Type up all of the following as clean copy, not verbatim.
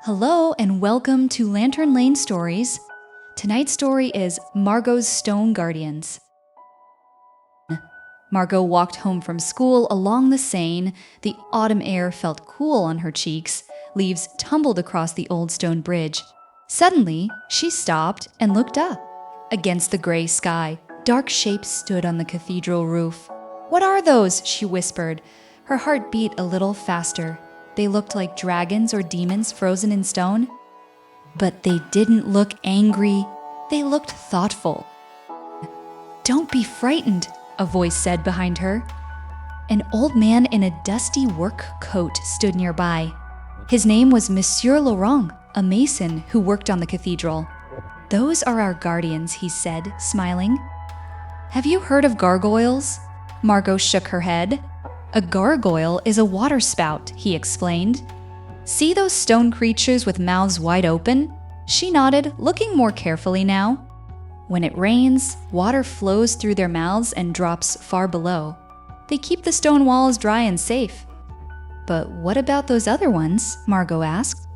Hello and welcome to Lantern Lane Stories. Tonight's story is Margot's Stone Guardians. Margot walked home from school along the Seine. The autumn air felt cool on her cheeks. Leaves tumbled across the old stone bridge. Suddenly, she stopped and looked up. Against the gray sky, dark shapes stood on the cathedral roof. "What are those?" she whispered. Her heart beat a little faster. They looked like dragons or demons frozen in stone. But they didn't look angry. They looked thoughtful. "Don't be frightened," a voice said behind her. An old man in a dusty work coat stood nearby. His name was Monsieur Laurent, a mason who worked on the cathedral. "Those are our guardians," he said, smiling. "Have you heard of gargoyles?" Margot shook her head. "A gargoyle is a water spout," he explained. "See those stone creatures with mouths wide open?" She nodded, looking more carefully now. "When it rains, water flows through their mouths and drops far below. They keep the stone walls dry and safe." "But what about those other ones?" Margot asked.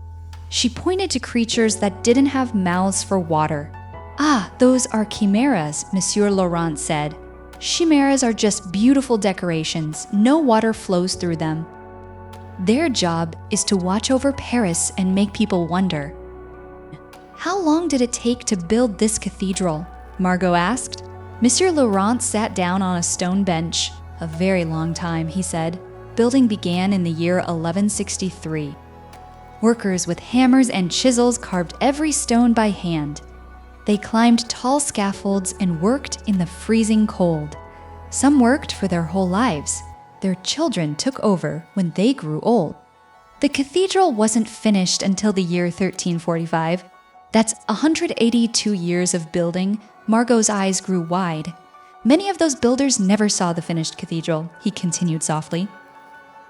She pointed to creatures that didn't have mouths for water. "Ah, those are chimeras," Monsieur Laurent said. "Chimeras are just beautiful decorations. No water flows through them. Their job is to watch over Paris and make people wonder." "How long did it take to build this cathedral?" Margot asked. Monsieur Laurent sat down on a stone bench. "A very long time," he said. "Building began in the year 1163. Workers with hammers and chisels carved every stone by hand. They climbed tall scaffolds and worked in the freezing cold. Some worked for their whole lives. Their children took over when they grew old. The cathedral wasn't finished until the year 1345. That's 182 years of building." Margot's eyes grew wide. "Many of those builders never saw the finished cathedral," he continued softly.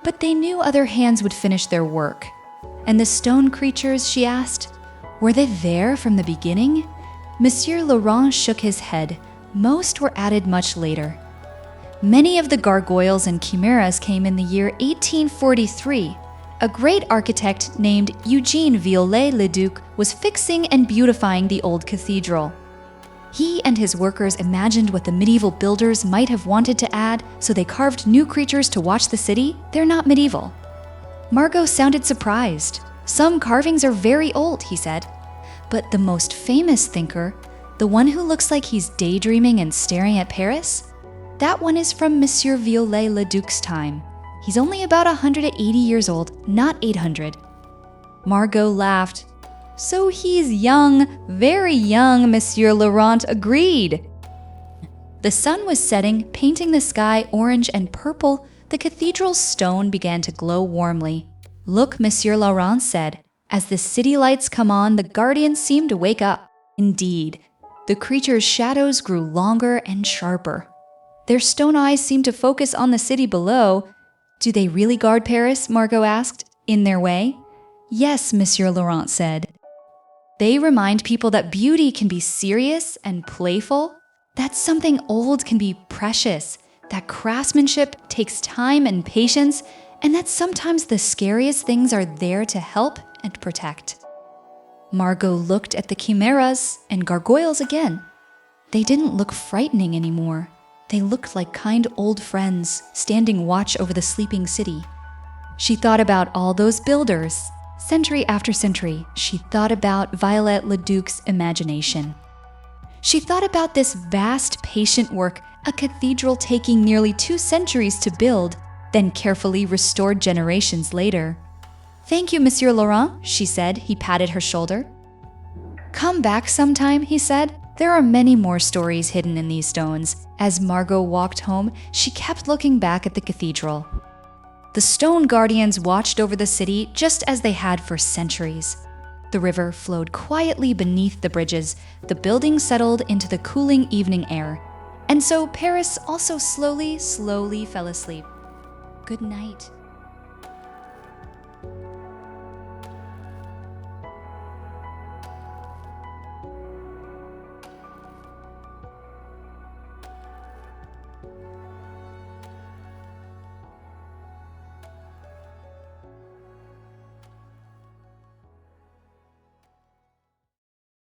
"But they knew other hands would finish their work." "And the stone creatures?" she asked. "Were they there from the beginning?" Monsieur Laurent shook his head. "Most were added much later. Many of the gargoyles and chimeras came in the year 1843. A great architect named Eugene Viollet-le-Duc was fixing and beautifying the old cathedral. He and his workers imagined what the medieval builders might have wanted to add, so they carved new creatures to watch the city. They're not medieval." Margot sounded surprised. "Some carvings are very old," he said. "But the most famous thinker, the one who looks like he's daydreaming and staring at Paris, that one is from Monsieur Viollet-le-Duc's time. He's only about 180 years old, not 800. Margot laughed. "So he's young, very young," Monsieur Laurent agreed. The sun was setting, painting the sky orange and purple. The cathedral's stone began to glow warmly. "Look," Monsieur Laurent said. "As the city lights come on, the guardians seem to wake up." Indeed, the creatures' shadows grew longer and sharper. Their stone eyes seemed to focus on the city below. "Do they really guard Paris?" Margot asked, "in their way?" "Yes," Monsieur Laurent said. "They remind people that beauty can be serious and playful, that something old can be precious, that craftsmanship takes time and patience, and that sometimes the scariest things are there to help and protect." Margot looked at the chimeras and gargoyles again. They didn't look frightening anymore. They looked like kind old friends, standing watch over the sleeping city. She thought about all those builders. Century after century, she thought about Viollet-le-Duc's imagination. She thought about this vast, patient work, a cathedral taking nearly 2 centuries to build, then carefully restored generations later. "Thank you, Monsieur Laurent," she said. He patted her shoulder. "Come back sometime," he said. "There are many more stories hidden in these stones." As Margot walked home, she kept looking back at the cathedral. The stone guardians watched over the city just as they had for centuries. The river flowed quietly beneath the bridges. The buildings settled into the cooling evening air. And so Paris also slowly fell asleep. Good night.